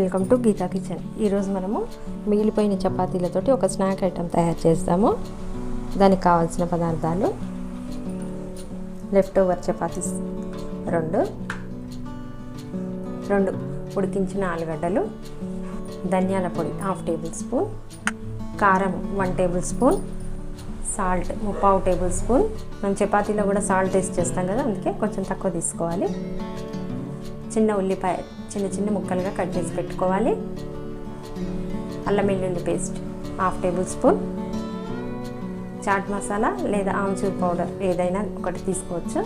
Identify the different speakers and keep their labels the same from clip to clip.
Speaker 1: Welcome to Gita kitchen. ఈరోజు మనము మిగిలిపోయిన చపాతీలతోటి ఒక స్నాక్ ఐటెం తయారు చేస్తాము. దానికి కావాల్సిన పదార్థాలు: లెఫ్ట్ ఓవర్ చపాతీస్ 2 ఉడికించిన ఆలుగడ్డలు, ధనియాల పొడి 1/2 టేబుల్ స్పూన్, కారం 1 table spoon, salt 3/4 table spoon. మనం చపాతీలో కూడా సాల్ట్ వేసి చేస్తాం కదా, అందుకే కొంచెం తక్కువ తీసుకోవాలి. చిన్న ఉల్లిపాయ చిన్న ముక్కలుగా కట్ చేసి పెట్టుకోవాలి. అల్లం వెల్లుల్లి paste 1/2 table spoon, chaat masala లేదా ఆమ్చూర్ పౌడర్ ఏదైనా ఒకటి తీసుకోవచ్చు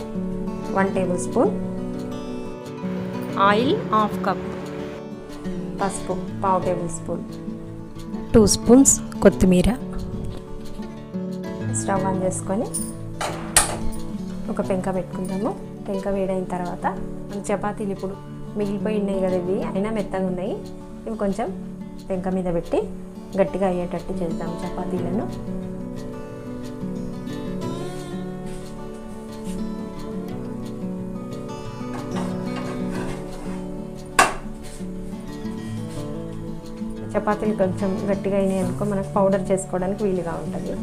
Speaker 1: 1 టేబుల్ స్పూన్, ఆయిల్ 1/2 కప్, పసుపు 1/4 టేబుల్ స్పూన్, 2 స్పూన్స్ కొత్తిమీర. స్టవ్ ఆన్ చేసుకొని ఒక పెంక పెట్టుకుందాము. పెంక వేడైన తర్వాత మన చపాతీలు ఇప్పుడు మిగిలిపోయి ఉన్నాయి కదా, ఇవి అయినా మెత్తగా ఉన్నాయి. ఇవి కొంచెం పెంక మీద పెట్టి గట్టిగా అయ్యేటట్టు చేద్దాం చపాతీలను. చపాతీలు కొంచెం గట్టిగా అయినాయి అనుకో, మనకు పౌడర్ చేసుకోవడానికి వీలుగా ఉంటుంది.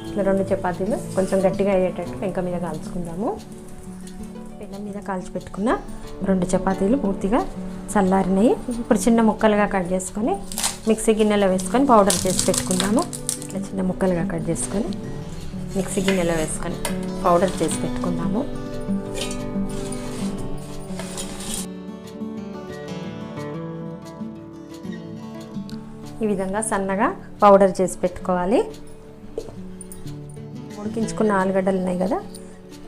Speaker 1: ఇట్లా 2 చపాతీలు కొంచెం గట్టిగా అయ్యేటట్టు పెంక మీద కాల్చుకుందాము. పెనం మీద కాల్చి పెట్టుకున్న 2 చపాతీలు పూర్తిగా చల్లారినాయి. ఇప్పుడు చిన్న ముక్కలుగా కట్ చేసుకొని మిక్సీ గిన్నెలో వేసుకొని పౌడర్ చేసి పెట్టుకుందాము. ఇట్లా చిన్న ముక్కలుగా కట్ చేసుకొని మిక్సీ గిన్నెలో వేసుకొని పౌడర్ చేసి పెట్టుకుందాము. ఈ విధంగా సన్నగా పౌడర్ చేసి పెట్టుకోవాలి. ఉడికించుకున్న ఆలుగడ్డలు ఉన్నాయి కదా,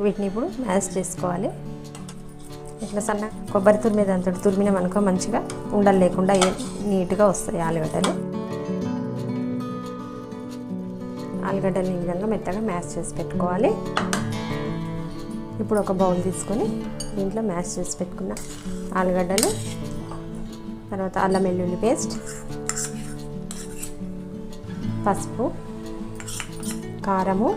Speaker 1: వీటిని ఇప్పుడు మ్యాష్ చేసుకోవాలి. ఇట్లా సన్న కొబ్బరి తురిమేది అంతటి తురిమినామనుకో మంచిగా ఉండలు లేకుండా నీట్గా వస్తాయి ఆలుగడ్డలు. ఆలుగడ్డలు ఈ విధంగా మెత్తగా మ్యాష్ చేసి పెట్టుకోవాలి. ఇప్పుడు ఒక బౌల్ తీసుకొని దీంట్లో మ్యాష్ చేసి పెట్టుకున్న ఆలుగడ్డలు, తర్వాత అల్లం వెల్లుల్లి పేస్ట్, పసుపు, కారము,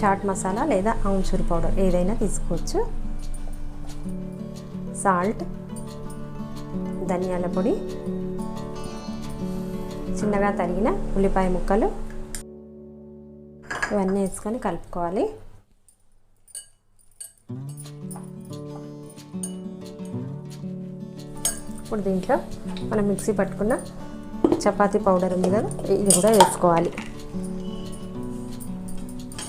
Speaker 1: చాట్ మసాలా లేదా ఆమ్చూర్ పౌడర్ ఏదైనా తీసుకోవచ్చు, సాల్ట్, ధనియాల పొడి, చిన్నగా తరిగిన ఉల్లిపాయ ముక్కలు ఇవన్నీ వేసుకొని కలుపుకోవాలి. ఇప్పుడు దీంట్లో మనం మిక్సీ పట్టుకున్న చపాతీ పౌడర్ ఉంది కదా, ఇది కూడా వేసుకోవాలి.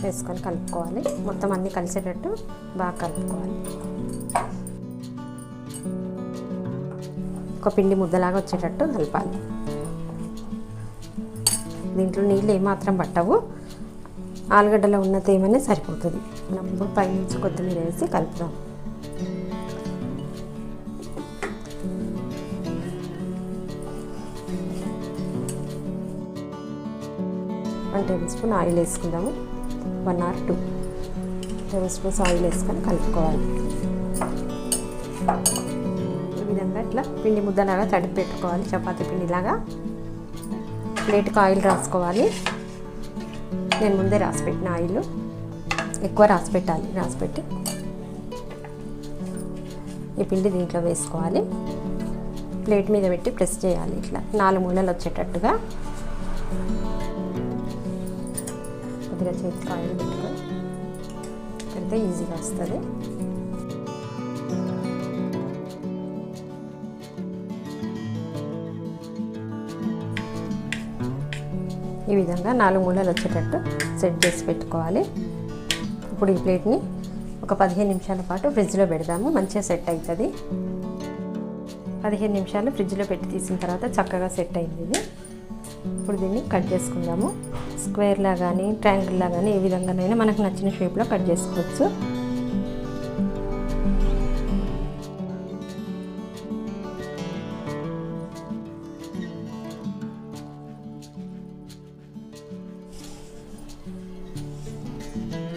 Speaker 1: వేసుకొని కలుపుకోవాలి. మొత్తం అన్నీ కలిసేటట్టు బాగా కలుపుకోవాలి. ఒక పిండి ముద్దలాగా వచ్చేటట్టు కలపాలి. దీంట్లో నీళ్ళు ఏమాత్రం పట్టవు, ఆలుగడ్డలో ఉన్న తేమనే సరిపోతుంది. మనం ఇప్పుడు పైనుంచి కొత్తిమీర వేసి కలుపుదాం. వన్ టేబుల్ స్పూన్ ఆయిల్ వేసుకుందాము. 1 or 2 టేబుల్ స్పూన్స్ ఆయిల్ వేసుకొని కలుపుకోవాలి. ఈ విధంగా ఇట్లా పిండి ముద్దలాగా తడిపి పెట్టుకోవాలి. చపాతీ పిండిలాగా ప్లేట్కి ఆయిల్ రాసుకోవాలి. నేను ముందే రాసి పెట్టిన ఆయిల్, ఎక్కువ రాసి పెట్టాలి. రాసి పెట్టి ఈ పిండి దీంట్లో వేసుకోవాలి. ప్లేట్ మీద పెట్టి ప్రెస్ చేయాలి. ఇట్లా 4 మూలలు వచ్చేటట్టుగా కొద్దిగా చేతికి ఆయిల్ పెట్టుకొని పెడితే ఈజీగా వస్తుంది. ఈ విధంగా 4 మూలలు వచ్చేటట్టు సెట్ చేసి పెట్టుకోవాలి. ఇప్పుడు ఈ ప్లేట్ని ఒక 15 నిమిషాల పాటు ఫ్రిడ్జ్లో పెడదాము. మంచిగా సెట్ అవుతుంది. 15 నిమిషాలు ఫ్రిడ్జ్లో పెట్టి తీసిన తర్వాత చక్కగా సెట్ అయింది ఇది. ఇప్పుడు దీన్ని కట్ చేసుకుందాము. స్క్వేర్లా కానీ ట్రయాంగిల్లా కానీ ఏ విధంగానైనా మనకు నచ్చిన షేప్లో కట్ చేసుకోవచ్చు.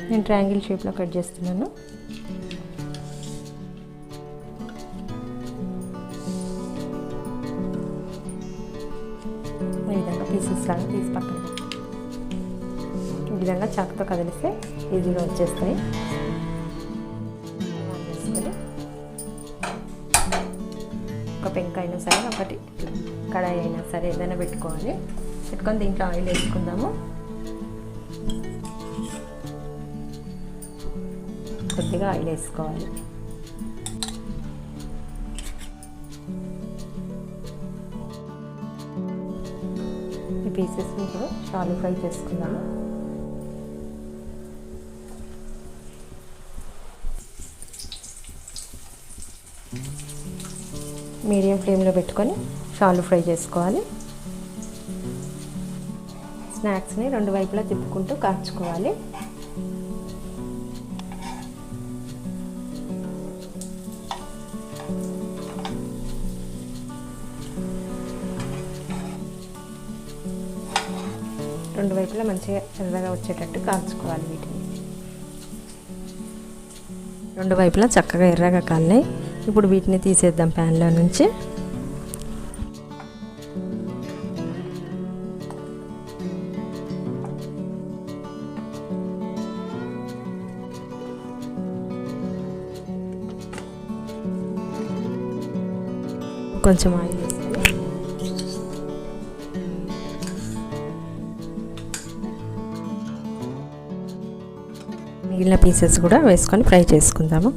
Speaker 1: నేను ట్రయాంగిల్ షేప్లో కట్ చేస్తున్నాను. ఈ విధంగా పీసెస్ లాగా తీసి పక్కన ఈ విధంగా చాకుతో కదిలిస్తే ఈజీగా వచ్చేస్తాయి. పెంక అయినా సరే ఒకటి కడాయి అయినా సరే ఏదైనా పెట్టుకోవాలి. పెట్టుకొని దీంట్లో ఆయిల్ వేసుకుందాము. కొద్దిగా ఆయిల్ వేసుకోవాలి. ఈ పీసెస్ని ఇప్పుడు షాలో ఫ్రై చేసుకుందాము. మీడియం ఫ్లేమ్లో పెట్టుకొని షాలో ఫ్రై చేసుకోవాలి. స్నాక్స్ని రెండు వైపులా తిప్పుకుంటూ కాల్చుకోవాలి. రెండు వైపులా మంచిగా ఎర్రగా వచ్చేటట్టు కాల్చుకోవాలి. వీటిని రెండు వైపులా చక్కగా ఎర్రగా కాలినాయి. ఇప్పుడు వీటిని తీసేద్దాం ప్యాన్లో నుంచి. కొంచెం ఆయిల్ వేసుకొని మిగిలిన పీసెస్ కూడా వేసుకొని ఫ్రై చేసుకుందాము.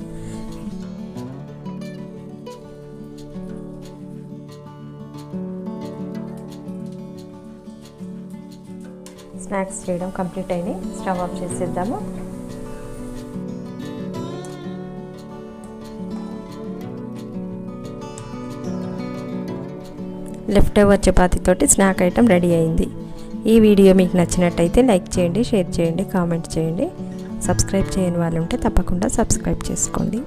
Speaker 1: స్నాక్స్ చేయడం కంప్లీట్ అయినాయి. స్టవ్ ఆఫ్ చేసేద్దాము. లెఫ్ట్ ఓవర్ చపాతీతోటి స్నాక్ ఐటెం రెడీ అయింది. ఈ వీడియో మీకు నచ్చినట్టయితే లైక్ చేయండి, షేర్ చేయండి, కామెంట్ చేయండి. సబ్స్క్రైబ్ చేయని వాళ్ళు ఉంటే తప్పకుండా సబ్స్క్రైబ్ చేసుకోండి.